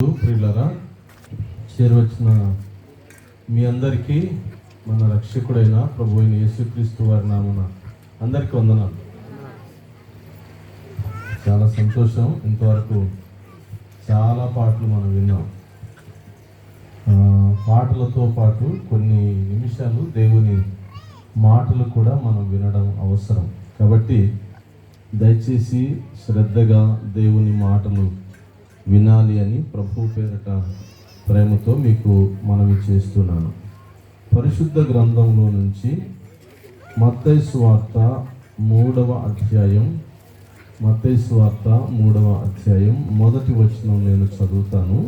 ప్రియులారా, చేరువచ్చిన మీ అందరికీ మన రక్షకుడైన ప్రభు అయిన యేసుక్రీస్తు వారి నామమున అందరికీ వందనాలు. చాలా సంతోషం. ఇంతవరకు చాలా పాటలు మనం విన్నాం. పాటలతో పాటు కొన్ని నిమిషాలు దేవుని మాటలు కూడా మనం వినడం అవసరం. కాబట్టి దయచేసి శ్రద్ధగా దేవుని మాటలు వినాలి అని ప్రభు పేరట ప్రేమతో మీకు మనవి చేస్తున్నాను. పరిశుద్ధ గ్రంథంలో నుంచి మత్తయి సువార్త 3వ అధ్యాయం, మత్తయి సువార్త 3వ అధ్యాయం మొదటి వచనం నేను చదువుతాను.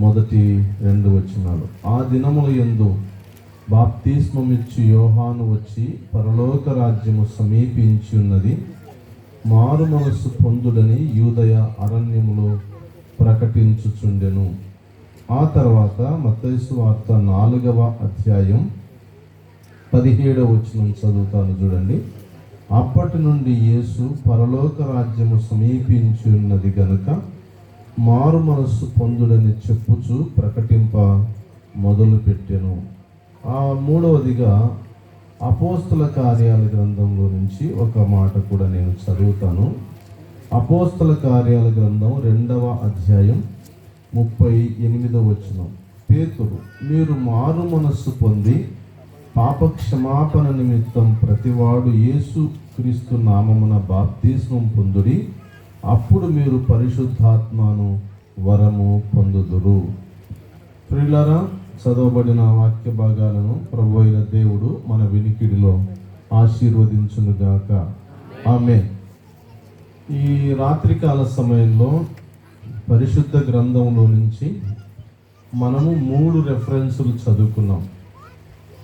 మొదటి 2 వచనాలు. ఆ దినముల యందు బాప్తిస్మమిచ్చు యోహాను వచ్చి, పరలోక రాజ్యము సమీపించి ఉన్నది, మారు మనస్సు పొందుడని యూదయ అరణ్యములో ప్రకటించుచుండెను. ఆ తర్వాత మత్తయి సువార్త 4వ అధ్యాయం 17వ వచనం చదువుతాను, చూడండి. అప్పటి నుండి యేసు పరలోక రాజ్యము సమీపించి ఉన్నది గనుక మారు మనస్సు పొందుడని చెప్పుచు ప్రకటింప మొదలు పెట్టెను. ఆ మూడవదిగా అపోస్తల కార్యాల గ్రంథంలో నుంచి ఒక మాట కూడా నేను చదువుతాను. అపోస్తల కార్యాల గ్రంథం 2వ అధ్యాయం 38వ వచనం. పేతురు, మీరు మారు మనస్సు పొంది పాప క్షమాపణ నిమిత్తం ప్రతివాడు యేసు క్రీస్తు నామమున బాప్తిస్మం పొందుడి, అప్పుడు మీరు పరిశుద్ధాత్మను వరము పొందుదురు. ప్రియులారా, చదవబడిన వాక్య భాగాలను ప్రభు అయిన దేవుడు మన వినికిడిలో ఆశీర్వదించునుగాక. ఆమేన్. ఈ రాత్రికాల సమయంలో పరిశుద్ధ గ్రంథంలో నుంచి మనము 3 రెఫరెన్సులు చదువుకున్నాం.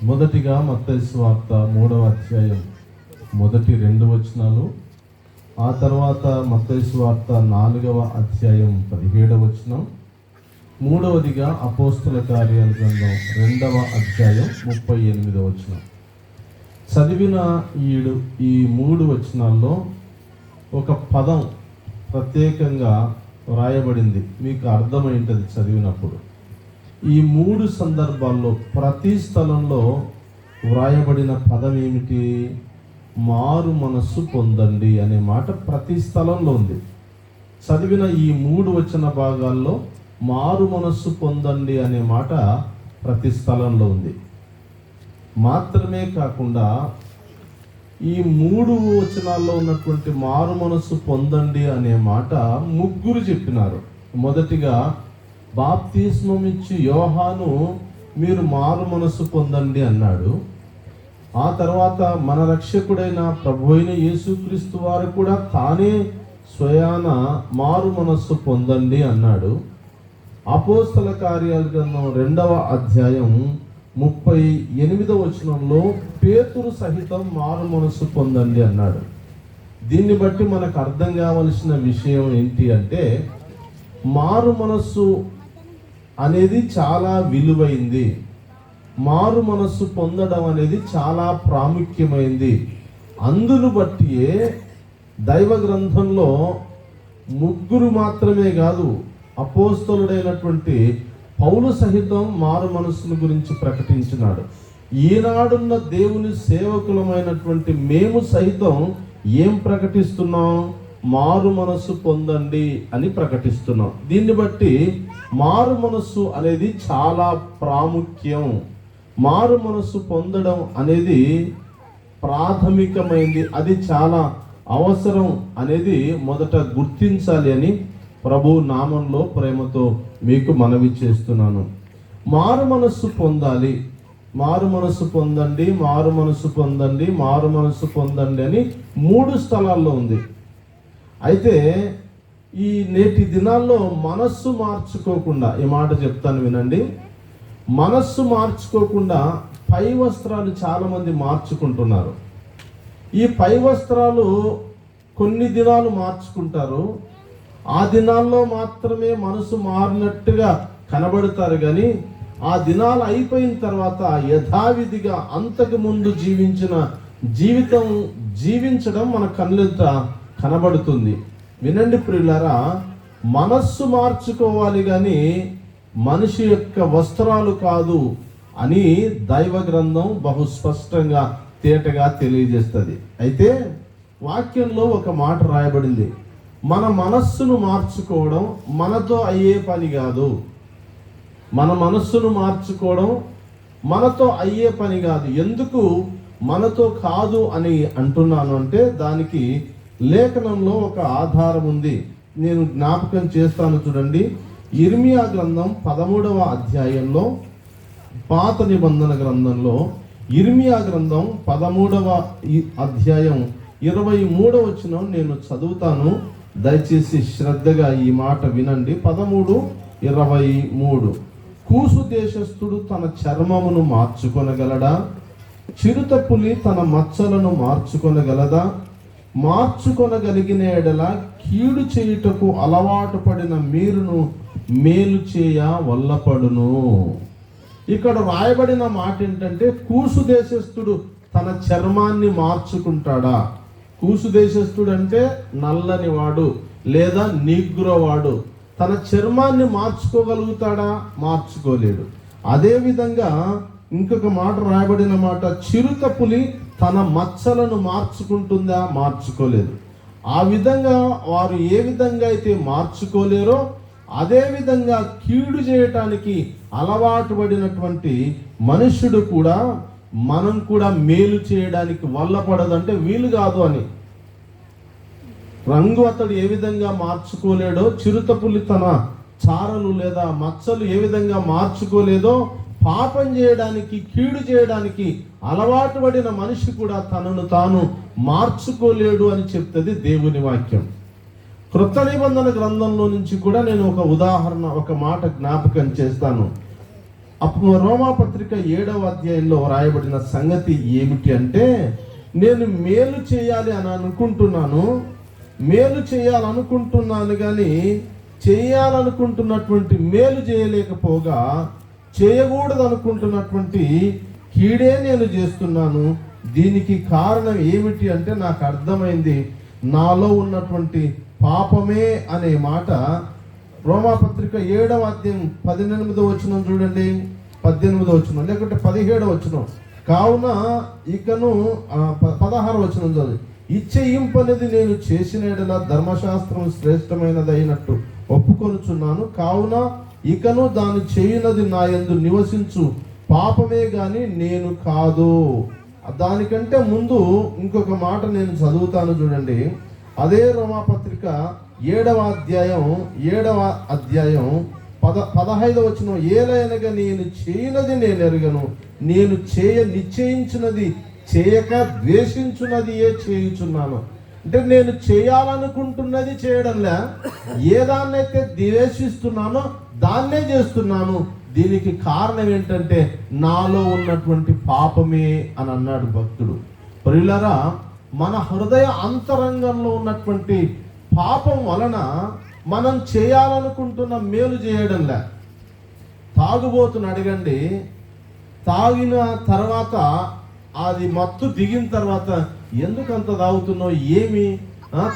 మొదటిగా మత్తయి సువార్త 3వ అధ్యాయం మొదటి 2 వచనాలు. ఆ తర్వాత మత్తయి సువార్త 4వ అధ్యాయం 17వ వచనం. మూడవదిగా అపోస్తల కార్యాల గ్రంథం 2వ అధ్యాయం 38వ వచనం. చదివిన ఈ 3 వచనాల్లో ఒక పదం ప్రత్యేకంగా వ్రాయబడింది. మీకు అర్థమైంటది చదివినప్పుడు. ఈ 3 సందర్భాల్లో ప్రతి స్థలంలో వ్రాయబడిన పదం ఏమిటి? మారు మనస్సు పొందండి అనే మాట ప్రతి స్థలంలో ఉంది. చదివిన ఈ 3 వచన భాగాల్లో మారు మనస్సు పొందండి అనే మాట ప్రతి స్థలంలో ఉంది. మాత్రమే కాకుండా ఈ 3 వచనాల్లో ఉన్నటువంటి మారు మనస్సు పొందండి అనే మాట 3 చెప్పినారు. మొదటిగా బాప్తిస్మం ఇచ్చి యోహాను మీరు మారు మనస్సు పొందండి అన్నాడు. ఆ తర్వాత మన రక్షకుడైన ప్రభు అయిన యేసుక్రీస్తు వారు కూడా తానే స్వయాన మారు మనస్సు పొందండి అన్నాడు. అపోస్తల కార్యాల గ్రంథం 2వ అధ్యాయం 38వ వచనంలో పేతురు సహితం మారు మనస్సు పొందండి అన్నాడు. దీన్ని బట్టి మనకు అర్థం కావలసిన విషయం ఏంటి అంటే, మారు మనస్సు అనేది చాలా విలువైంది. మారు మనస్సు పొందడం అనేది చాలా ప్రాముఖ్యమైంది. అందును బట్టియే దైవ గ్రంథంలో 3 మాత్రమే కాదు, అపోస్తలుడైనటువంటి పౌలు సహితం మారు మనస్సును గురించి ప్రకటించినాడు. ఈనాడున్న దేవుని సేవకులమైనటువంటి మేము సైతం ఏం ప్రకటిస్తున్నాం? మారు మనస్సు పొందండి అని ప్రకటిస్తున్నాం. దీన్ని బట్టి మారు మనస్సు అనేది చాలా ప్రాముఖ్యం. మారు మనస్సు పొందడం అనేది ప్రాథమికమైంది, అది చాలా అవసరం అనేది మొదట గుర్తించాలి అని ప్రభు నామంలో ప్రేమతో మీకు మనవి చేస్తున్నాను. మారు మనస్సు పొందాలి, మారు మనస్సు పొందండి, మారు మనస్సు పొందండి, మారు మనస్సు పొందండి అని 3 స్థలాల్లో ఉంది. అయితే ఈ నేటి దినాల్లో మనస్సు మార్చుకోకుండా, ఈ మాట చెప్తాను వినండి, మనస్సు మార్చుకోకుండా పై వస్త్రాలు చాలామంది మార్చుకుంటున్నారు. ఈ పై వస్త్రాలు కొన్ని దినాలు మార్చుకుంటారు, ఆ దినాల్లో మాత్రమే మనసు మారినట్టుగా కనబడతారు. కానీ ఆ దినాలు అయిపోయిన తర్వాత యథావిధిగా అంతకు ముందు జీవించిన జీవితం జీవించడం మన కళ్ళెదుట కనబడుతుంది. వినండి ప్రియులారా, మనస్సు మార్చుకోవాలి కానీ మనిషి యొక్క వస్త్రాలు కాదు అని దైవ గ్రంథం బహు స్పష్టంగా తేటగా తెలియజేస్తుంది. అయితే వాక్యంలో ఒక మాట రాయబడింది, మన మనస్సును మార్చుకోవడం మనతో అయ్యే పని కాదు. మన మనస్సును మార్చుకోవడం మనతో అయ్యే పని కాదు. ఎందుకు మనతో కాదు అని అంటున్నాను అంటే దానికి లేఖనంలో ఒక ఆధారం ఉంది. నేను జ్ఞాపకం చేస్తాను చూడండి. ఇర్మియా గ్రంథం 13వ అధ్యాయంలో, పాత నిబంధన గ్రంథంలో ఇర్మియా గ్రంథం 13వ అధ్యాయం 23వ వచనం నేను చదువుతాను. దయచేసి శ్రద్ధగా ఈ మాట వినండి. 13:23. కూసు దేశస్థుడు తన చర్మమును మార్చుకొనగలడా? చిరుత పులి తన మచ్చలను మార్చుకొనగలదా? మార్చుకొనగలిగిన ఎడల కీడు చేయుటకు అలవాటు పడిన మీరును మేలు చేయ వల్లపడును. ఇక్కడ రాయబడిన మాట ఏంటంటే, కూసు దేశస్థుడు తన చర్మాన్ని మార్చుకుంటాడా? కూసు దేశస్థుడు అంటే నల్లని వాడు లేదా నీగ్రోవాడు. తన చర్మాన్ని మార్చుకోగలుగుతాడా? మార్చుకోలేడు. అదేవిధంగా ఇంకొక మాట రాయబడిన మాట, చిరుత పులి తన మచ్చలను మార్చుకుంటుందా? మార్చుకోలేదు. ఆ విధంగా వారు ఏ విధంగా అయితే మార్చుకోలేరో అదే విధంగా కీడు చేయటానికి అలవాటు పడినటువంటి మనుష్యుడు కూడా, మనం కూడా మేలు చేయడానికి వల్లపడదంటే వీలు కాదు అని. రంగు అతడు ఏ విధంగా మార్చుకోలేడో, చిరుతపులి తన చారలు లేదా మచ్చలు ఏ విధంగా మార్చుకోలేదో, పాపం చేయడానికి కీడు చేయడానికి అలవాటు పడిన మనిషి కూడా తనను తాను మార్చుకోలేడు అని చెప్తుంది దేవుని వాక్యం. క్రొత్త నిబంధన గ్రంథంలో నుంచి కూడా నేను ఒక ఉదాహరణ, ఒక మాట జ్ఞాపకం చేస్తాను. అప్పుడు రోమాపత్రిక 7వ అధ్యాయంలో రాయబడిన సంగతి ఏమిటి అంటే, నేను మేలు చేయాలి అని అనుకుంటున్నాను, మేలు చేయాలనుకుంటున్నాను కానీ చేయాలనుకుంటున్నటువంటి మేలు చేయలేకపోగా చేయకూడదు అనుకుంటున్నటువంటి కీడే నేను చేస్తున్నాను. దీనికి కారణం ఏమిటి అంటే నాకు అర్థమైంది, నాలో ఉన్నటువంటి పాపమే అనే మాట రోమాపత్రిక 7వ అధ్యాయం 18వ వచనం చూడండి. 18వ వచనం లేకుంటే 17వ వచనం. కావున ఇకను 16వ వచనం చదువు. ఇచ్చయింపనేది నేను చేసిన ఎడల ధర్మశాస్త్రం శ్రేష్టమైనదైనట్టు ఒప్పుకొనుచున్నాను. కావున ఇకను దాన్ని చేయునది నా యందు నివసించు పాపమే గాని నేను కాదు. దానికంటే ముందు ఇంకొక మాట నేను చదువుతాను చూడండి. అదే రోమాపత్రిక 7వ అధ్యాయం 15వ వచనం. ఏలైనగా నేను చేయనది నేను ఎరుగను, నేను నిశ్చయించున్నది చేయక ద్వేషించున్నది చేయుచున్నాను. అంటే నేను చేయాలనుకుంటున్నది చేయడంలే, ఏ దాన్నైతే ద్వేషిస్తున్నానో దాన్నే చేస్తున్నాను. దీనికి కారణం ఏంటంటే నాలో ఉన్నటువంటి పాపమే అని అన్నాడు భక్తుడు. ప్రియులారా, మన హృదయ అంతరంగంలో ఉన్నటువంటి పాపం వలన మనం చేయాలనుకుంటున్న మేలు చేయడంలే. తాగుబోతుని అడగండి, తాగిన తర్వాత అది మత్తు దిగిన తర్వాత ఎందుకంత తాగుతున్నావు, ఏమి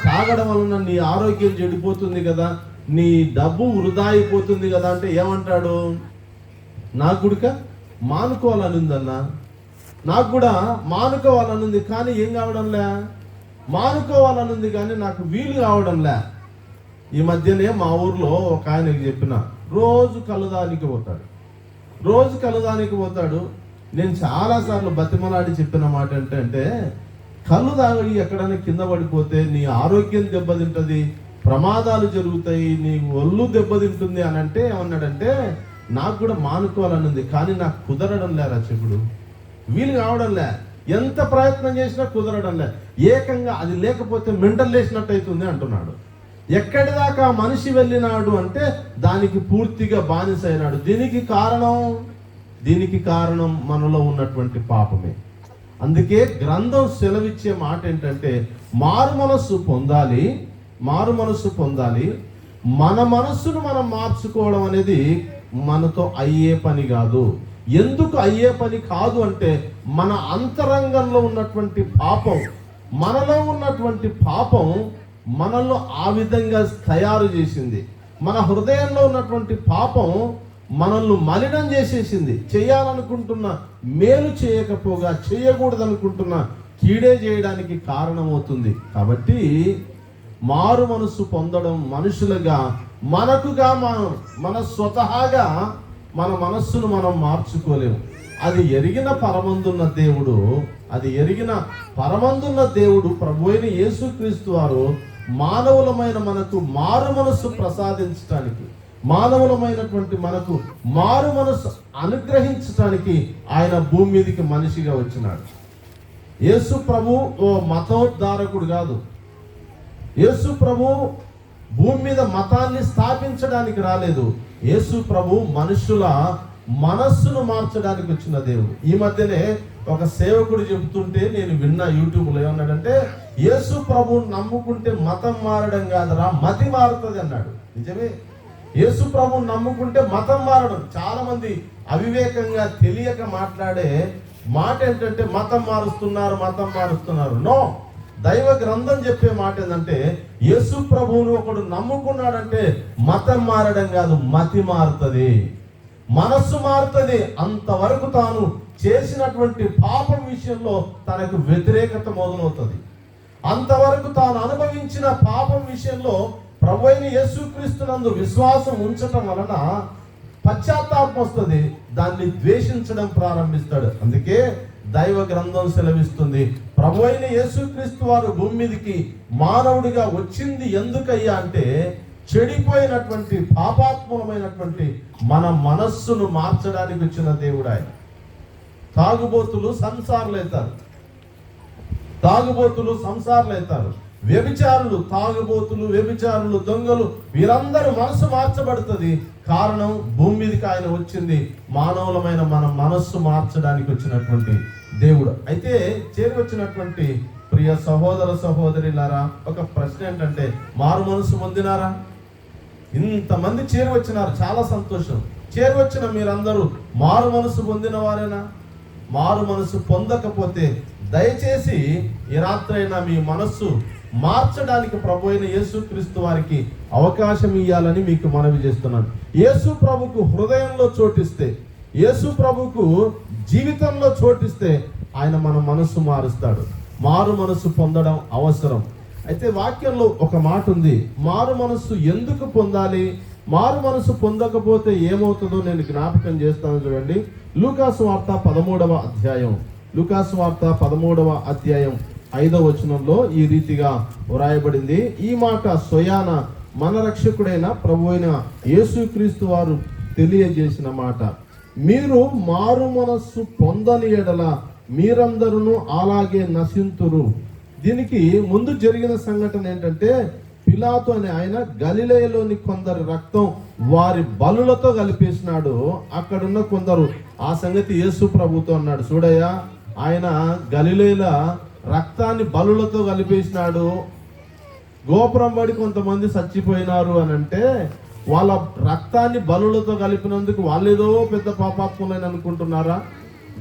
తాగడం వలన నీ ఆరోగ్యం చెడిపోతుంది కదా, నీ డబ్బు వృధా అయిపోతుంది కదా అంటే ఏమంటాడు? నాకు కూడా మానుకోవాలనుందన్నా, నాకు కూడా మానుకోవాలనుంది కానీ ఏం కావడంలే, మానుకోవాలనుంది కానీ నాకు వీలు కావడంలే. ఈ మధ్యనే మా ఊర్లో ఒక ఆయనకి చెప్పిన, రోజు కలుదానికి పోతాడు. నేను చాలాసార్లు బతిమలాడి చెప్పిన మాట ఏంటంటే, కళ్ళు తాగి ఎక్కడైనా కింద పడిపోతే నీ ఆరోగ్యం దెబ్బతింటుంది, ప్రమాదాలు జరుగుతాయి, నీ ఒళ్ళు దెబ్బతింటుంది అని అంటే ఏమన్నాడంటే, నాకు కూడా మానుకోవాలని ఉంది కానీ నాకు కుదరడం లేరా చెప్పుడు, వీలు కావడంలే, ఎంత ప్రయత్నం చేసినా కుదరడంలే, ఏకంగా అది లేకపోతే మెంటల్ లేసినట్టు అవుతుంది అంటున్నాడు. ఎక్కడి దాకా మనిషి వెళ్ళినాడు అంటే దానికి పూర్తిగా బానిసైనాడు. దీనికి కారణం మనలో ఉన్నటువంటి పాపమే. అందుకే గ్రంథం సెలవిచ్చే మాట ఏంటంటే, మారు మనస్సు పొందాలి. మన మనస్సును మనం మార్చుకోవడం అనేది మనతో అయ్యే పని కాదు. ఎందుకు అయ్యే పని కాదు అంటే, మన అంతరంగంలో ఉన్నటువంటి పాపం, మనలో ఉన్నటువంటి పాపం మనల్ని ఆ విధంగా తయారు చేసింది. మన హృదయంలో ఉన్నటువంటి పాపం మనల్ని మలినం చేసేసింది. చేయాలనుకుంటున్న మేలు చేయకపోగా చేయకూడదనుకుంటున్న కీడే చేయడానికి కారణమవుతుంది. కాబట్టి మారు మనసు పొందడం మనుషులుగా మనకుగా మన స్వతహాగా మన మనస్సును మనం మార్చుకోలేము. అది ఎరిగిన పరమందున్న దేవుడు ప్రభు అయిన యేసుక్రీస్తు వారు మానవులమైన మనకు మారు మనస్సు ప్రసాదించడానికి, మానవులమైనటువంటి మనకు మారు మనస్సు అనుగ్రహించడానికి ఆయన భూమి మీదకి మనిషిగా వచ్చినాడు. యేసు ప్రభు ఓ మతోద్ధారకుడు కాదు. యేసు ప్రభు భూమి మీద మతాన్ని స్థాపించడానికి రాలేదు. యేసు ప్రభు మనుషుల మనస్సును మార్చడానికి వచ్చిన దేవుడు. ఈ మధ్యనే ఒక సేవకుడు చెబుతుంటే నేను విన్నా యూట్యూబ్లో, ఏమన్నాడంటే యేసు ప్రభు నమ్ముకుంటే మతం మారడం కాదురా, మతి మారుతుంది అన్నాడు. నిజమే, యేసు ప్రభు నమ్ముకుంటే మతం మారడం. చాలా మంది అవివేకంగా తెలియక మాట్లాడే మాట ఏంటంటే మతం మారుస్తున్నారు. నో, దైవ గ్రంథం చెప్పే మాట ఏంటంటే యేసు ప్రభువును ఒకడు నమ్ముకున్నాడంటే మతం మారడం కాదు, మతి మారుతుంది, మనస్సు మారుతుంది. అంతవరకు తాను చేసినటువంటి పాపం విషయంలో తనకు వ్యతిరేకత మొదలవుతుంది. అంతవరకు తాను అనుభవించిన పాపం విషయంలో ప్రభు అయిన యేసుక్రీస్తునందు విశ్వాసం ఉంచటం వలన పశ్చాత్తాపం వస్తుంది. దాన్ని ద్వేషించడం ప్రారంభిస్తాడు. అందుకే దైవ గ్రంథం సెలవిస్తుంది, ప్రభు అయిన యేసుక్రీస్తు వారు భూమి మీదకి మానవుడిగా వచ్చింది ఎందుకయ్యా అంటే చెడిపోయినటువంటి పాపాత్మకమైనటువంటి మన మనస్సును మార్చడానికి వచ్చిన దేవుడు ఆయన. తాగుబోతులు సంసారులు అవుతారు, వ్యభిచారులు, తాగుబోతులు, వ్యభిచారులు, దొంగలు, వీరందరూ మనస్సు మార్చబడుతుంది. కారణం భూమి మీదకి ఆయన వచ్చింది మానవులమైన మన మనస్సు మార్చడానికి వచ్చినటువంటి దేవుడు. అయితే చేరి వచ్చినటువంటి ప్రియ సహోదర సహోదరులారా, ఒక ప్రశ్న ఏంటంటే మారు మనసు పొందినారా? ఇంతమంది చేరి వచ్చినారు, చాలా సంతోషం. చేరి వచ్చిన మీరందరూ మారు మనసు పొందిన వారేనా? మారు మనసు పొందకపోతే దయచేసి ఈ రాత్రైనా మీ మనస్సు మార్చడానికి ప్రభు అయిన యేసుక్రీస్తు వారికి అవకాశం ఇవ్వాలని మీకు మనవి చేస్తున్నాను. యేసు ప్రభుకు హృదయంలో చోటిస్తే, యేసు ప్రభుకు జీవితంలో చోటిస్తే ఆయన మన మనస్సు మారుస్తాడు. మారు మనస్సు పొందడం అవసరం. అయితే వాక్యంలో ఒక మాట ఉంది, మారు మనస్సు ఎందుకు పొందాలి, మారు మనస్సు పొందకపోతే ఏమవుతుందో నేను జ్ఞాపకం చేస్తాను. చూడండి, లూకాసు వార్త 13వ అధ్యాయం 5వ వచనంలో ఈ రీతిగా వ్రాయబడింది. ఈ మాట స్వయాన మన రక్షకుడైన ప్రభు అయిన యేసుక్రీస్తు వారు తెలియజేసిన మాట. మీరు మారు మనస్సు పొందని ఎడల మీరందరూ అలాగే నశింతురు. దీనికి ముందు జరిగిన సంఘటన ఏంటంటే, పిలాతు అనే ఆయన గలిలయలోని కొందరు రక్తం వారి బలులతో కలిపేసినాడు. అక్కడున్న కొందరు ఆ సంగతి యేసు ప్రభుతో అన్నాడు, చూడయ్యా, ఆయన గలిలయల రక్తాన్ని బలులతో కలిపేసినాడు, గోపురం పడి కొంతమంది చచ్చిపోయినారు అని అంటే, వాళ్ళ రక్తాన్ని బలులతో కలిపినందుకు వాళ్ళేదో పెద్ద పాపాత్ములని అనుకుంటున్నారా?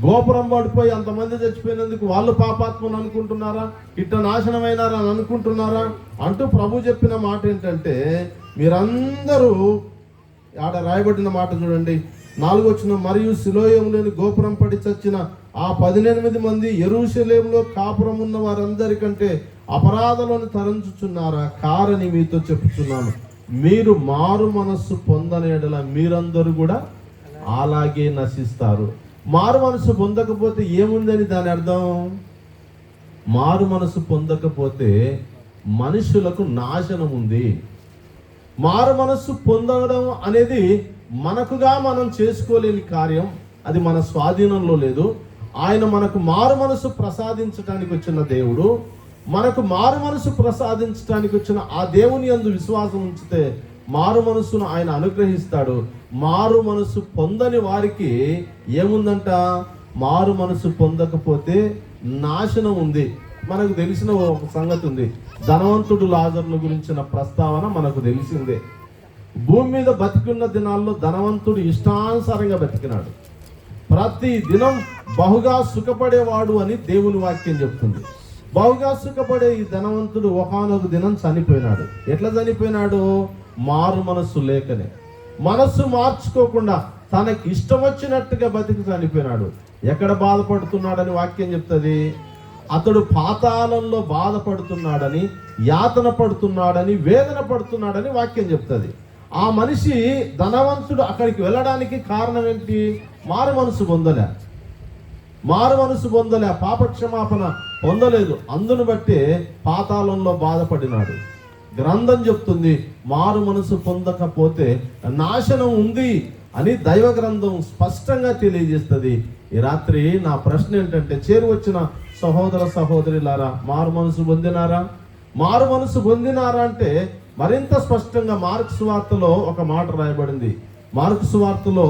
గోపురం పడిపోయి అంతమంది చచ్చిపోయినందుకు వాళ్ళు పాపాత్ములు అనుకుంటున్నారా? ఇట్ట నాశనమైనారా అని అనుకుంటున్నారా? అంటూ ప్రభు చెప్పిన మాట ఏంటంటే, మీరందరూ ఆడ రాయబడిన మాట చూడండి, 4వ వచనం, మరియు సిలోయములోని గోపురం పడి చచ్చిన ఆ 18 మంది యెరూషలేములో కాపురం ఉన్న వారందరికంటే అపరాధలను తరంచుచున్నారా? కారని మీతో చెప్పుచున్నాను, మీరు మారు మనస్సు పొందని ఎడల మీరందరూ కూడా అలాగే నశిస్తారు. మారు మనసు పొందకపోతే ఏముందని దాని అర్థం? మారు మనసు పొందకపోతే మనుషులకు నాశనం ఉంది. మారు మనస్సు పొందడం అనేది మనకుగా మనం చేసుకోలేని కార్యం, అది మన స్వాధీనంలో లేదు. ఆయన మనకు మారు మనసు ప్రసాదించడానికి వచ్చిన దేవుడు. మనకు మారు మనసు ప్రసాదించడానికి వచ్చిన ఆ దేవుని యందు విశ్వాసం ఉంచితే మారు మనసును ఆయన అనుగ్రహిస్తాడు. మారు మనసు పొందని వారికి ఏముందంట? మారు మనసు పొందకపోతే నాశనం ఉంది. మనకు తెలిసిన ఒక సంగతి ఉంది, ధనవంతుడు లాజరుల గురించిన ప్రస్తావన మనకు తెలిసిందే. భూమి మీద బతికున్న దినాల్లో ధనవంతుడు ఇష్టానుసారంగా బతికినాడు. ప్రతి దినం బహుగా సుఖపడేవాడు అని దేవుని వాక్యం చెప్తుంది. బహుగా సుఖపడే ఈ ధనవంతుడు ఒకానొక దినం చనిపోయినాడు. ఎట్లా చనిపోయినాడు? మారు మనస్సు లేకనే, మనస్సు మార్చుకోకుండా తనకి ఇష్టం వచ్చినట్టుగా బతికి చనిపోయినాడు. ఎక్కడ బాధపడుతున్నాడని వాక్యం చెప్తుంది? అతడు పాతాళంలో బాధపడుతున్నాడని, యాతన పడుతున్నాడని, వేదన పడుతున్నాడని వాక్యం చెప్తుంది. ఆ మనిషి ధనవంతుడు అక్కడికి వెళ్ళడానికి కారణం ఏంటి? మారు మనసు పొందలే, పాపక్షమాపణ పొందలేదు. అందును బట్టే పాతాళంలో బాధపడినాడు. గ్రంథం చెప్తుంది మారు మనసు పొందకపోతే నాశనం ఉంది అని దైవ గ్రంథం స్పష్టంగా తెలియజేస్తుంది. ఈ రాత్రి నా ప్రశ్న ఏంటంటే, చేరువచ్చిన సహోదర సహోదరులారా, మారు మనసు పొందినారా? మారు మనసు పొందినారా అంటే మరింత స్పష్టంగా మార్కు సువార్తలో ఒక మాట రాయబడింది. మార్కు సువార్తలో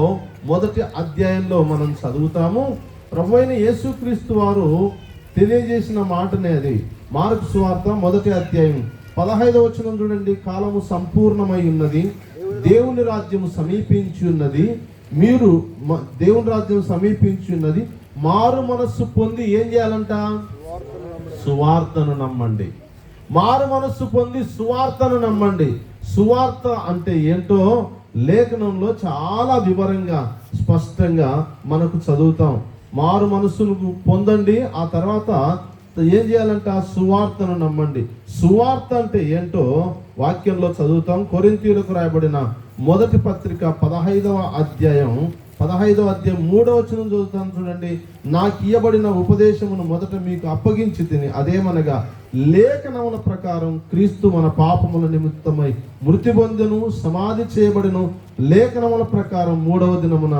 1వ అధ్యాయంలో మనం చదువుతాము. ప్రభువైన యేసుక్రీస్తు వారు తెలియజేసిన మాటనే అది. మార్కు సువార్త 1వ అధ్యాయం 15వ వచనం చూడండి. కాలము సంపూర్ణమై ఉన్నది, దేవుని రాజ్యము సమీపించి ఉన్నది, మీరు దేవుని రాజ్యం సమీపించి ఉన్నది, మారు మనస్సు పొంది ఏం చేయాలంట? సువార్తను నమ్మండి. మారు మనస్సు పొంది సువార్తను నమ్మండి. సువార్త అంటే ఏంటో లేఖనంలో చాలా వివరంగా స్పష్టంగా మనకు చదువుతాం. మారు మనస్సును పొందండి, ఆ తర్వాత ఏం చేయాలంట? సువార్తను నమ్మండి. సువార్త అంటే ఏంటో వాక్యంలో చదువుతాం. కొరింథీయులకు రాయబడిన మొదటి పత్రిక 15వ అధ్యాయం 3వ వచనం చదువుతాను చూడండి. నాకు ఇయ్యబడిన ఉపదేశమును మొదట మీకు అప్పగించి తిని, అదేమనగా లేఖనముల ప్రకారం క్రీస్తు మన పాపముల నిమిత్తమై మృతి పొందెను, సమాధి చేయబడెను, లేఖనముల ప్రకారం 3వ దినమున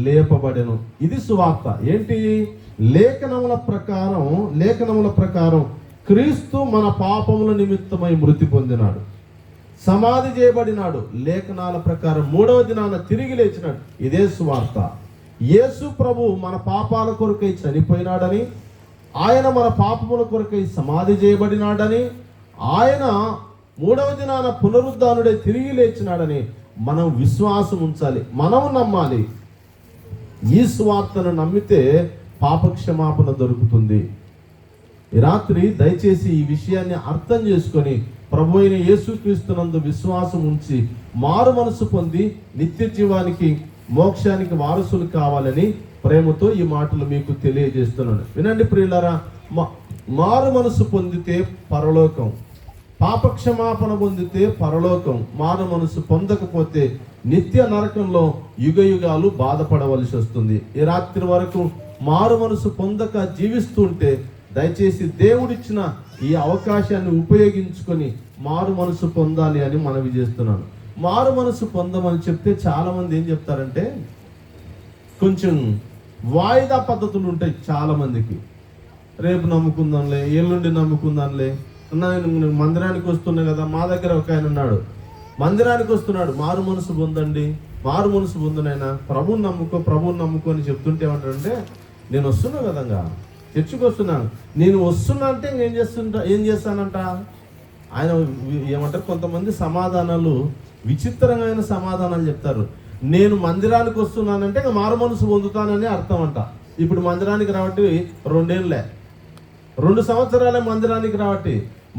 లేపబడెను. ఇది సువార్త. ఏంటి? లేఖనముల ప్రకారం క్రీస్తు మన పాపముల నిమిత్తమై మృతి పొందినాడు, సమాధి చేయబడినాడు, లేఖనాల ప్రకారం 3వ దినాన తిరిగి లేచినాడు. ఇదే సువార్త. యేసు ప్రభు మన పాపాల కొరకై చనిపోయినాడని, ఆయన మన పాపముల కొరకై సమాధి చేయబడినాడని, ఆయన 3వ దినాన పునరుద్ధానుడై తిరిగి లేచినాడని మనం విశ్వాసం ఉంచాలి, మనం నమ్మాలి. ఈ సువార్తను నమ్మితే పాపక్షమాపణ దొరుకుతుంది. ఈ రాత్రి దయచేసి ఈ విషయాన్ని అర్థం చేసుకొని ప్రభు అయిన యేసుక్రీస్తునందు విశ్వాసం ఉంచి మారు మనసు పొంది నిత్య జీవానికి, మోక్షానికి వారసులు కావాలని ప్రేమతో ఈ మాటలు మీకు తెలియజేస్తున్నాను. వినండి ప్రియులారా, మారు మనసు పొందితే పరలోకం, పాపక్షమాపణ పొందితే పరలోకం. మారు మనసు పొందకపోతే నిత్య నరకంలో యుగ యుగాలు బాధపడవలసి వస్తుంది. ఈ రాత్రి వరకు మారు మనసు పొందక జీవిస్తుంటే దయచేసి దేవుడిచ్చిన ఈ అవకాశాన్ని ఉపయోగించుకొని మారు మనసు పొందాలి అని మనవి చేస్తున్నాను. మారు మనసు పొందమని చెప్తే చాలా మంది ఏం చెప్తారంటే, కొంచెం వాయిదా పద్ధతులు ఉంటాయి చాలా మందికి. రేపు నమ్ముకుందాంలే, ఎల్లుండి నమ్ముకుందాంలే, నేను మందిరానికి వస్తున్నా కదా. మా దగ్గర ఒక ఆయన ఉన్నాడు, మందిరానికి వస్తున్నాడు, మారు మనసు పొందండి, మారు మనసు పొందునైనా, ప్రభువుని నమ్ముకో అని చెప్తుంటే ఏమంటాడంటే, నేను వస్తున్నా కదంగా, చర్చికి వస్తున్నాను, నేను వస్తున్నా అంటే ఏం చేస్తానంట ఆయన. ఏమంటారు కొంతమంది సమాధానాలు, విచిత్రమైన సమాధానాలు చెప్తారు. నేను మందిరానికి వస్తున్నానంటే ఇంకా మారు మనసు పొందుతానని అర్థం అంట. ఇప్పుడు మందిరానికి రాబట్టి 2 సంవత్సరాలే మందిరానికి రాబట్టి,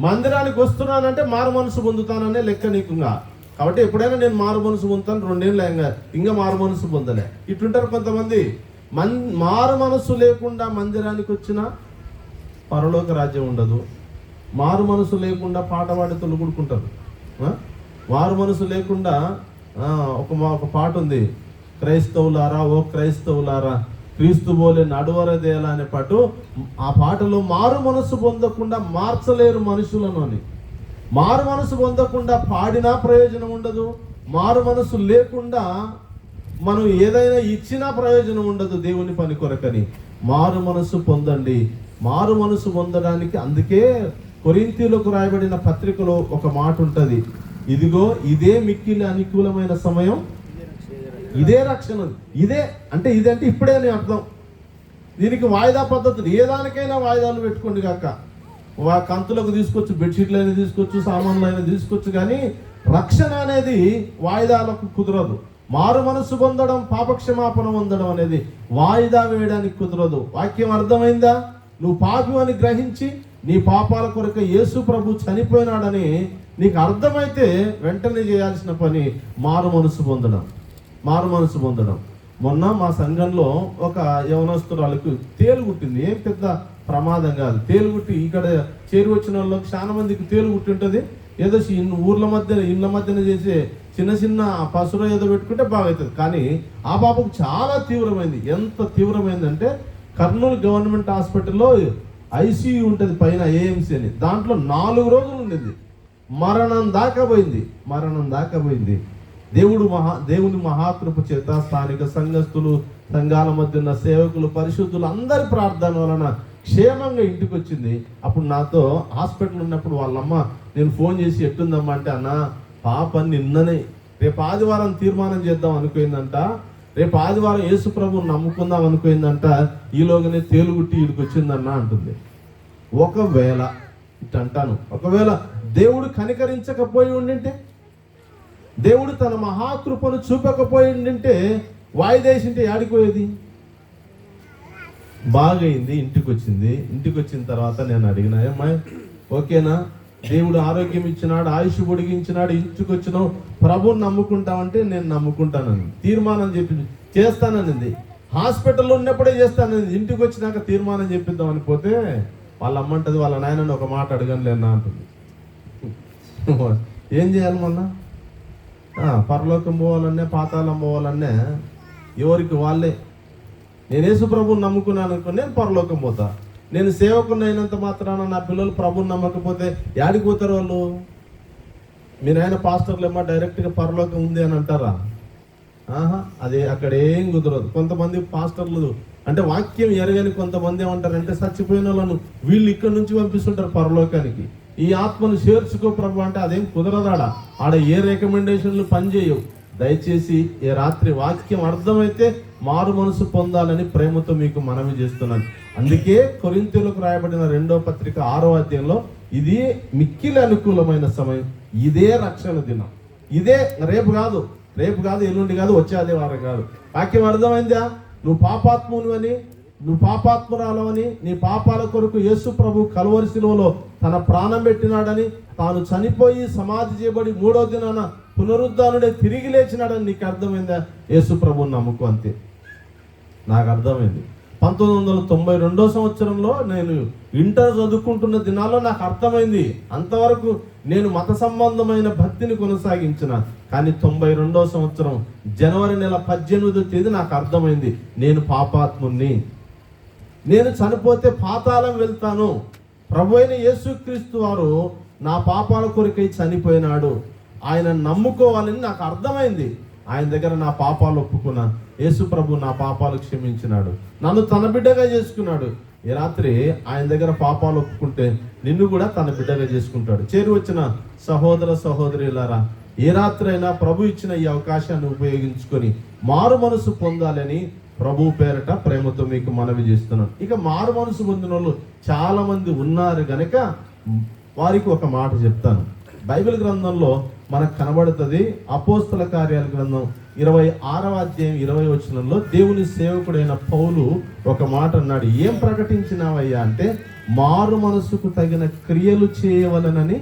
మందిరానికి వస్తున్నానంటే మారు మనసు పొందుతాననే లెక్క నీకుగా. కాబట్టి ఎప్పుడైనా నేను మారు మనసు పొందుతాను, 2 ఏళ్ళు ఇంకా మారు మనసు పొందలే. ఇట్లుంటారు కొంతమంది. మారు మనసు లేకుండా మందిరానికి వచ్చినా పరలోక రాజ్యం ఉండదు. మారు మనసు లేకుండా పాట పాడి తొలుగుడుకుంటారు. మారు మనసు లేకుండా ఒక పాట ఉంది, క్రైస్తవులారా ఓ క్రైస్తవులారా క్రీస్తు బోలే నడువరదేలా అనే పాట. ఆ పాటలో మారు మనసు పొందకుండా మార్చలేరు మనుషులను అని. మారు మనసు పొందకుండా పాడినా ప్రయోజనం ఉండదు, మారు మనసు లేకుండా మనం ఏదైనా ఇచ్చినా ప్రయోజనం ఉండదు దేవుని పని కొరకని. మారు మనసు పొందండి. మారు మనసు పొందడానికి అందుకే కొరింథీయులకు రాయబడిన పత్రికలో ఒక మాట ఉంటుంది, ఇదిగో ఇదే మిక్కిలి అనుకూలమైన సమయం, ఇదే రక్షణ. ఇదే అంటే ఇప్పుడే అని అర్థం. దీనికి వాయిదా పద్ధతులు, ఏ దానికైనా వాయిదాలు పెట్టుకోండి కాక. కంతులకు తీసుకోవచ్చు, బెడ్షీట్లు అయినా తీసుకోవచ్చు, సామాన్లు అయినా తీసుకోవచ్చు, కానీ రక్షణ అనేది వాయిదాలకు కుదరదు. మారు మనసు పొందడం, పాపక్షమాపణ పొందడం అనేది వాయిదా వేయడానికి కుదరదు. వాక్యం అర్థమైందా? నువ్వు పాపి అని గ్రహించి నీ పాపాల కొరకు యేసు ప్రభు చనిపోయినాడని నీకు అర్థమైతే వెంటనే చేయాల్సిన పని మారు మనసు పొందడం. మొన్న మా సంఘంలో ఒక యవనస్తురాలకు తేలు కుట్టింది. ఏం పెద్ద ప్రమాదం కాదు. తేలు కుట్టి ఇక్కడ చేరి వచ్చిన వాళ్ళకి చాలా మందికి తేలు కుట్టి ఉంటుంది. ఏదో ఇళ్ళ మధ్యన చేసే చిన్న పసురు ఏదో పెట్టుకుంటే బాగవుతుంది. కానీ ఆ పాపకు చాలా తీవ్రమైంది. ఎంత తీవ్రమైందంటే కర్నూలు గవర్నమెంట్ హాస్పిటల్లో ఐసీయూ ఉంటుంది పైన, ఏఎంసీ అని. దాంట్లో 4 రోజులు ఉండేది. మరణం దాకా పోయింది. దేవుని మహాకృప చేత స్థానిక సంఘస్థులు, సంఘాల మధ్య ఉన్న సేవకులు, పరిశుద్ధులు అందరి ప్రార్థన వలన క్షేమంగా ఇంటికి వచ్చింది. అప్పుడు నాతో హాస్పిటల్ ఉన్నప్పుడు వాళ్ళమ్మ నేను ఫోన్ చేసి ఎట్టుందమ్మా అంటే, అన్న పాప నిన్ననే రేపు ఆదివారం తీర్మానం చేద్దాం అనుకుందంట, రేపు ఆదివారం యేసు ప్రభువుని నమ్ముకుందాం అనుకుందంట, ఈలోగానే తేలుగుట్టి ఈడికి వచ్చిందన్న అంటుంది. ఒకవేళ దేవుడు కనికరించకపోయి ఉండింటే, దేవుడు తన మహాకృపను చూపకపోయి ఉండింటే, వాయిదేసింటే ఆడిపోయేది. బాగైంది, ఇంటికి వచ్చిన తర్వాత నేను అడిగినా, అమ్మాయి ఓకేనా, దేవుడు ఆరోగ్యం ఇచ్చినాడు, ఆయుష్ పొడిగించినాడు, ఇంటికి వచ్చినావు, ప్రభువుని నమ్ముకుంటావంటే నేను నమ్ముకుంటానని తీర్మానం చేస్తాననింది. హాస్పిటల్లో ఉన్నప్పుడే చేస్తానని, ఇంటికి వచ్చినాక తీర్మానం చెప్పిద్దాం అనిపోతే వాళ్ళ అమ్మంటది వాళ్ళ నాయనని ఒక మాట అడగనులేనా అంటుంది. ఏం చేయాలి మొన్న? పరలోకం పోవాలనే పాతాళం పోవాలనే ఎవరికి వాళ్ళే. నేను యేసు ప్రభువుని నమ్ముకున్నాను అనుకో, నేను పరలోకం పోతా. నేను సేవకుని అయినంత మాత్రాన నా పిల్లలు ప్రభువుని నమ్మకపోతే యాడికి పోతారు వాళ్ళు? మీ నాయన పాస్టర్లు ఏమో డైరెక్ట్గా పరలోకం ఉంది అని అంటారా? అదే అక్కడ ఏం కుదరదు. కొంతమంది పాస్టర్లు అంటే వాక్యం ఎరగని కొంతమంది ఏమంటారంటే, చచ్చిపోయిన వాళ్ళను వీళ్ళు ఇక్కడ నుంచి పంపిస్తుంటారు పరలోకానికి. ఈ ఆత్మను చేర్చుకో ప్రభు అంటే అదేం కుదరదాడా. ఆడ ఏ రికమెండేషన్లు పనిచేయవు. దయచేసి ఈ రాత్రి వాక్యం అర్థమైతే మారు మనసు పొందాలని ప్రేమతో మీకు మనవి చేస్తున్నాను. అందుకే కొరింథీయులకు రాయబడిన 2వ పత్రిక 6వ అధ్యాయంలో ఇది మిక్కిలి అనుకూలమైన సమయం, ఇదే రక్షణ దినం, ఇదే రేపు కాదు, ఎల్లుండి కాదు, వచ్చే ఆదివారం కాదు. వాక్యం అర్థమైందా? నువ్వు పాపాత్మునివని, నువ్వు పాపాత్మురాలవని, నీ పాపాల కొరకు యేసు ప్రభు కల్వరి శిలువలో తన ప్రాణం పెట్టినాడని, తాను చనిపోయి సమాధి చేయబడి 3వ దినాన పునరుద్ధానుడే తిరిగి లేచినాడని నీకు అర్థమైందా? యేసు ప్రభుని నమ్ముకో, అంతే. నాకు అర్థమైంది. 1992 సంవత్సరంలో నేను ఇంటర్ చదువుకుంటున్న దినాల్లో నాకు అర్థమైంది. అంతవరకు నేను మత సంబంధమైన భక్తిని కొనసాగించిన. కానీ 92వ సంవత్సరం జనవరి నెల 18వ తేదీ నాకు అర్థమైంది, నేను పాపాత్ముని, నేను చనిపోతే పాతాళం వెళ్తాను. ప్రభు అయిన యేసుక్రీస్తు వారు నా పాపాల కొరకై చనిపోయినాడు, ఆయన నమ్ముకోవాలని నాకు అర్థమైంది. ఆయన దగ్గర నా పాపాలు ఒప్పుకున్నా. యేసు ప్రభు నా పాపాలు క్షమించినాడు, నన్ను తన బిడ్డగా చేసుకున్నాడు. ఈ రాత్రి ఆయన దగ్గర పాపాలు ఒప్పుకుంటే నిన్ను కూడా తన బిడ్డగా చేసుకుంటాడు. చేరి వచ్చిన సహోదర సహోదరులారా, ఏ రాత్రి అయినా ప్రభు ఇచ్చిన ఈ అవకాశాన్ని ఉపయోగించుకొని మారు మనసు పొందాలని ప్రభు పేరట ప్రేమతో మీకు మనవి చేస్తున్నాను. ఇక మారు మనసు పొందిన వాళ్ళు చాలా మంది ఉన్నారు గనక వారికి ఒక మాట చెప్తాను. బైబిల్ గ్రంథంలో మనకు కనబడుతుంది. అపోస్తల కార్యాల గ్రంథం 26వ అధ్యాయం 20వ వచనంలో దేవుని సేవకుడైన పౌలు ఒక మాట అన్నాడు. ఏం ప్రకటించినావయ్యా అంటే, మారు మనసుకు తగిన క్రియలు చేయవలనని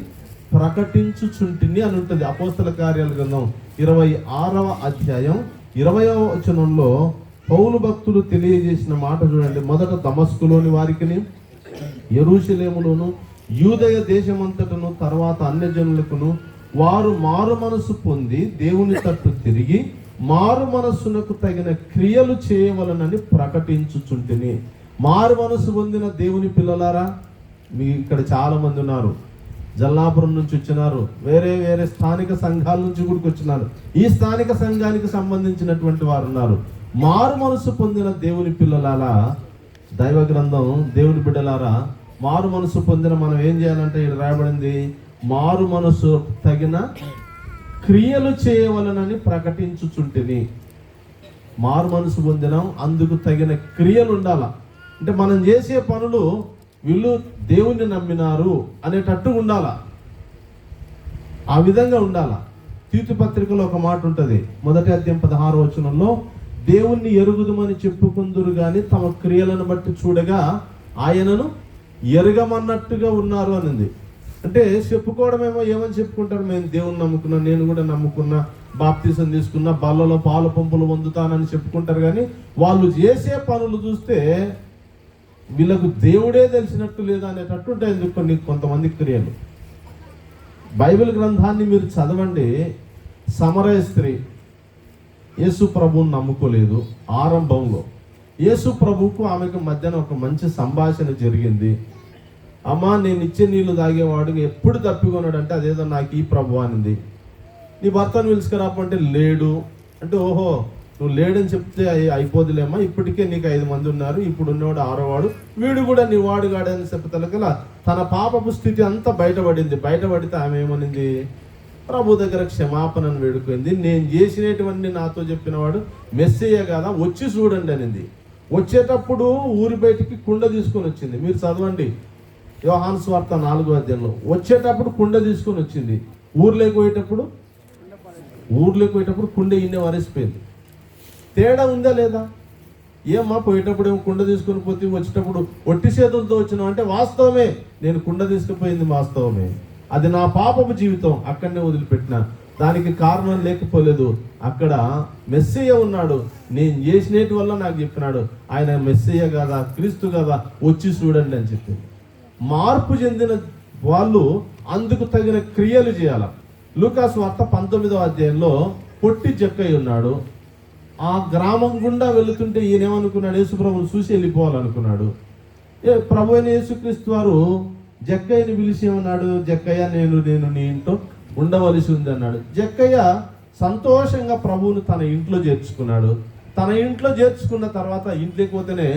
ప్రకటించుచుంటిని అని ఉంటుంది. అపోస్తల కార్యాల గ్రంథం 26వ అధ్యాయం 20వ వచనంలో పౌలు భక్తులు తెలియజేసిన మాట చూడండి. మొదట దమస్కులోని వారికిని, యెరూషలేములోను, యూదయ దేశమంతటను, తర్వాత అన్యజనులకును వారు మారు మనసు పొంది దేవుని తట్టు తిరిగి మారు మనస్సునకు తగిన క్రియలు చేయవలనని ప్రకటించుచుంటిని. మారు మనసు పొందిన దేవుని పిల్లలారా, మీ ఇక్కడ చాలా మంది ఉన్నారు. జల్లాపురం నుంచి వచ్చినారు, వేరే స్థానిక సంఘాల నుంచి కూడా వచ్చినారు. ఈ స్థానిక సంఘానికి సంబంధించినటువంటి వారు ఉన్నారు. మారు మనసు పొందిన దేవుని పిల్లలారా, దైవ గ్రంథం, దేవుని బిడ్డలారా, మారు మనసు పొందిన మనం ఏం చేయాలంటే ఇక్కడ రాయబడింది, మారు మనసు తగిన క్రియలు చేయవలనని ప్రకటించుచుంటిని. మారు మనసు పొందినాం, అందుకు తగిన క్రియలు ఉండాల. అంటే మనం చేసే పనులు వీళ్ళు దేవుణ్ణి నమ్మినారు అనేటట్టు ఉండాల, ఆ విధంగా ఉండాల. తీతు పత్రికలో ఒక మాట ఉంటుంది, 1వ అధ్యాయం 16వ వచనంలో, దేవుణ్ణి ఎరుగుదుమని చెప్పుకుందురు గాని తమ క్రియలను బట్టి చూడగా ఆయనను ఎరగమన్నట్టుగా ఉన్నారు అనింది. అంటే చెప్పుకోవడమేమో ఏమని చెప్పుకుంటారు, మేము దేవుని నమ్ముకున్నా, నేను కూడా నమ్ముకున్నా, బాప్తీసం తీసుకున్నా, బల్లలో పాలు పంపులు పొందుతానని చెప్పుకుంటారు. కానీ వాళ్ళు చేసే పనులు చూస్తే వీళ్ళకు దేవుడే తెలిసినట్టు లేదా అనేటట్టు ఉంటాయి కొంతమంది క్రియలు. బైబిల్ గ్రంథాన్ని మీరు చదవండి. సమరయ స్త్రీ యేసు ప్రభువుని నమ్ముకోలేదు. ఆరంభంలో యేసు ప్రభువుకు ఆమెకు మధ్యన ఒక మంచి సంభాషణ జరిగింది. అమ్మా, నేను ఇచ్చే నీళ్లు తాగేవాడు ఎప్పుడు తప్పికొన్నాడంటే అదేదో నాకు ఈ ప్రభు అనింది. నీ భర్తను పిలుచుకురాపంటే లేడు అంటే, ఓహో నువ్వు లేడని చెప్తే అయిపోదులేమ్మా, ఇప్పటికే నీకు 5 మంది ఉన్నారు, ఇప్పుడు ఉన్నవాడు 6వ వాడు, వీడు కూడా నీ వాడు కాడని చెప్పతలకల తన పాపపు స్థితి అంతా బయటపడితే ఆమె ఏమనింది, ప్రభు దగ్గర క్షమాపణను వేడుకుంది. నేను చేసినటువంటి నాతో చెప్పినవాడు మెస్సయ్య కదా, వచ్చి చూడండి అనింది. వచ్చేటప్పుడు ఊరి బయటికి కుండ తీసుకొని వచ్చింది. మీరు చదవండి యోహాను సువార్త 4వ అధ్యాయంలో. వచ్చేటప్పుడు కుండ తీసుకొని వచ్చింది. ఊర్లోకి పోయేటప్పుడు కుండ ఇన్నే వరేసిపోయింది. తేడా ఉందా లేదా? ఏమ్మా, పోయేటప్పుడు ఏమో కుండ తీసుకొని పోతే వచ్చేటప్పుడు ఒట్టి చేతులతో వచ్చినావు అంటే వాస్తవమే, నేను కుండ తీసుకుపోయింది వాస్తవమే, అది నా పాపపు జీవితం, అక్కడనే వదిలిపెట్టిన, దానికి కారణం లేకపోలేదు. అక్కడ మెస్సయ్య ఉన్నాడు, నేను చేసినటి వల్ల నాకు చెప్పినాడు, ఆయన మెస్సయ్య కదా, క్రీస్తు కదా, వచ్చి చూడండి అని చెప్పింది. మార్పు చెందిన వాళ్ళు అందుకు తగిన క్రియలు చేయాలి. లూకాసు వార్త 19వ అధ్యాయంలో పొట్టి జక్కయ్య ఉన్నాడు. ఆ గ్రామం గుండా వెళుతుంటే ఈయన ఏమనుకున్నాడు, యేసు ప్రభువుని చూసి వెళ్ళిపోవాలనుకున్నాడు. ప్రభు అయిన యేసుక్రీస్తు వారు జక్కయ్యని పిలిచి ఏమన్నాడు, జక్కయ్య నేను నీ ఇంట్లో ఉండవలసి ఉంది అన్నాడు. జక్కయ్య సంతోషంగా ప్రభువును తన ఇంట్లో చేర్చుకున్నాడు. తన ఇంట్లో చేర్చుకున్న తర్వాత ఇంట్లోకి పోతేనే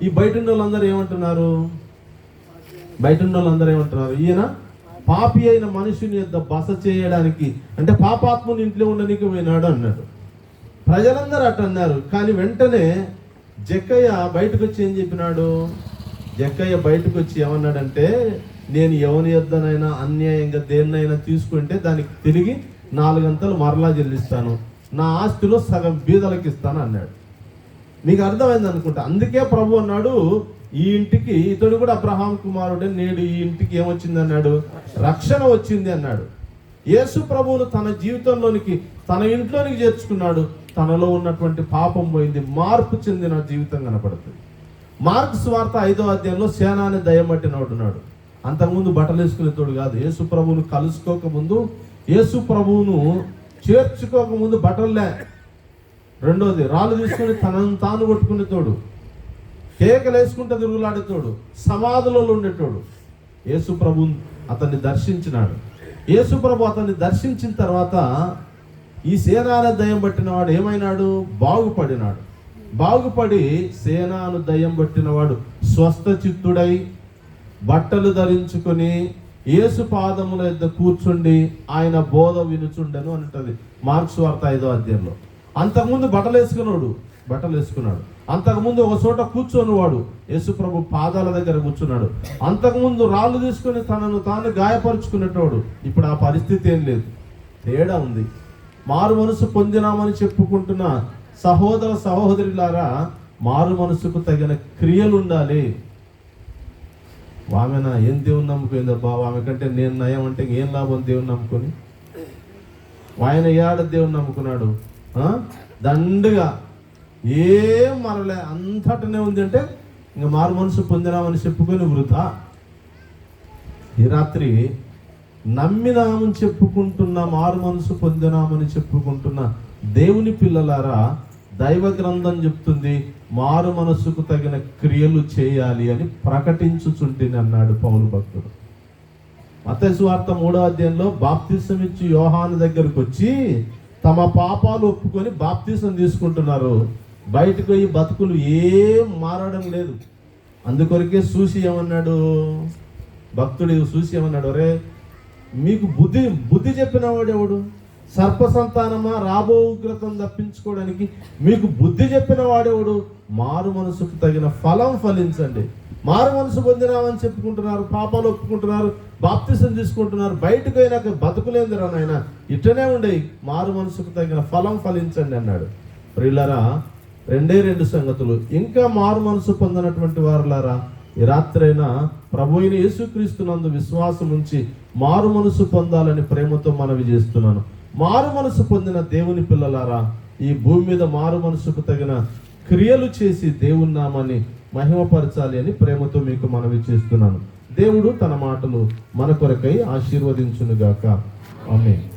ఈ బయట ఉన్న వాళ్ళందరూ ఏమంటున్నారు, ఈయన పాపి అయిన మనుషుని యొద్ద బస చేయడానికి, అంటే పాపాత్మని ఇంట్లో ఉండడానికి పోయినాడు అన్నాడు. ప్రజలందరూ అట్ట అన్నారు. కానీ వెంటనే జక్కయ్య బయటకు వచ్చి ఏం చెప్పినాడు, జక్కయ్య బయటకు వచ్చి ఏమన్నాడంటే, నేను ఎవరి యొద్దనైనా అన్యాయంగా దేన్నైనా తీసుకుంటే దానికి తిరిగి 4 అంతలు మరలా చెల్లిస్తాను, నా ఆస్తిలో సగం బీదలకు ఇస్తాను అన్నాడు. మీకు అర్థమైంది అనుకుంటా. అందుకే ప్రభు అన్నాడు, ఈ ఇంటికి ఇతడు కూడా అబ్రహాం కుమారుడే, నేడు ఈ ఇంటికి ఏమొచ్చింది అన్నాడు, రక్షణ వచ్చింది అన్నాడు. యేసు ప్రభువును తన జీవితంలోనికి, తన ఇంట్లోనికి చేర్చుకున్నాడు. తనలో ఉన్నటువంటి పాపం పోయింది, మార్పు చెందిన జీవితం కనపడుతుంది. మార్కు సువార్త 5వ అధ్యాయంలో సేనాని దయ్యం పట్టినోడు ఉన్నాడు. అంతకుముందు బట్టలు వేసుకునేతోడు కాదు. యేసు ప్రభువును కలుసుకోకముందు, యేసు ప్రభువును చేర్చుకోకముందు బట్టలే. రెండోది, రాళ్ళు తీసుకుని తనను తాను కొట్టుకునేతోడు, కేకలు వేసుకుంటే తిరుగులాడేతోడు, సమాధులలో ఉండేటోడు. యేసు ప్రభు అతన్ని దర్శించినాడు. యేసు ప్రభు అతన్ని దర్శించిన తర్వాత ఈ సేనాను దయ్యం పట్టిన వాడు ఏమైనాడు, బాగుపడి సేనాను దయ్యం పట్టినవాడు స్వస్థ చిత్తుడై బట్టలు ధరించుకొని యేసు పాదముల యొద్ద కూర్చుండి ఆయన బోధ వినుచుండెను అంటది మార్క్స్ వార్త 5వ అధ్యాయంలో. అంతకుముందు బట్టలు వేసుకున్నాడు. అంతకుముందు ఒక చోట కూర్చొని వాడు యేసు ప్రభు పాదాల దగ్గర కూర్చున్నాడు. అంతకుముందు రాళ్ళు తీసుకొని తనను తాను గాయపరుచుకునేటోడు. ఇప్పుడు ఆ పరిస్థితి ఏం లేదు, తేడా ఉంది. మారు మనసు పొందినామని చెప్పుకుంటున్న సహోదర సహోదరులారా, మారు మనసుకు తగిన క్రియలు ఉండాలి. ఆమెన ఏం దేవుని నమ్ముకుందో బాబు, ఆమె కంటే నేను నయం అంటే ఏం లాభం దేవుని నమ్ముకొని. ఆయన ఏడ దేవుని నమ్ముకున్నాడు, దండుగా ఏం మరలే, అంతటనే ఉంది. అంటే ఇంకా మారు మనసు పొందినామని చెప్పుకొని వృధా. ఈ రాత్రి నమ్మినామని చెప్పుకుంటున్న, మారు మనసు పొందినామని చెప్పుకుంటున్న దేవుని పిల్లలారా, దైవ గ్రంథం చెప్తుంది మారు మనసుకు తగిన క్రియలు చేయాలి అని ప్రకటించుచుంటిని అన్నాడు పౌలు భక్తుడు. మత్తయి సువార్త 3వ అధ్యాయంలో బాప్తిసం ఇచ్చి యోహాను దగ్గరకు వచ్చి తమ పాపాలు ఒప్పుకొని బాప్తిసం తీసుకుంటున్నారు. బయటకు పోయి బతుకులు ఏం మారడం లేదు. అందుకొరకే చూసి ఏమన్నాడు, భక్తుడు చూసి ఏమన్నాడు, అరే మీకు బుద్ధి చెప్పిన వాడెవడు, సర్ప సంతానమా, రాబో ఉగ్రతను తప్పించుకోవడానికి మీకు బుద్ధి చెప్పిన వాడెవడు, మారు మనసుకు తగిన ఫలం ఫలించండి. మారు మనసు పొందినామని చెప్పుకుంటున్నారు, పాపాలు ఒప్పుకుంటున్నారు, బాప్తిసం తీసుకుంటున్నారు, బయటకు అయినాక బతుకులేందిరా నాయన, ఇట్టనే ఉండేవి, మారు మనసుకు తగిన ఫలం ఫలించండి అన్నాడు. ప్రియులారా, 2 సంగతులు. ఇంకా మారు మనసు పొందినటువంటి వారులారా, ఈ రాత్రైనా ప్రభు అయిన యేసుక్రీస్తునందు విశ్వాసం ఉంచి మారు మనసు పొందాలని ప్రేమతో మనవి చేస్తున్నాను. మారు మనసు పొందిన దేవుని పిల్లలారా, ఈ భూమి మీద మారు మనసుకు తగిన క్రియలు చేసి దేవుని నామాన్ని మహిమపరచాలి అని ప్రేమతో మీకు మనవి చేస్తున్నాను. దేవుడు తన మాటలు మన కొరకై ఆశీర్వదించునుగాక. ఆమేన్.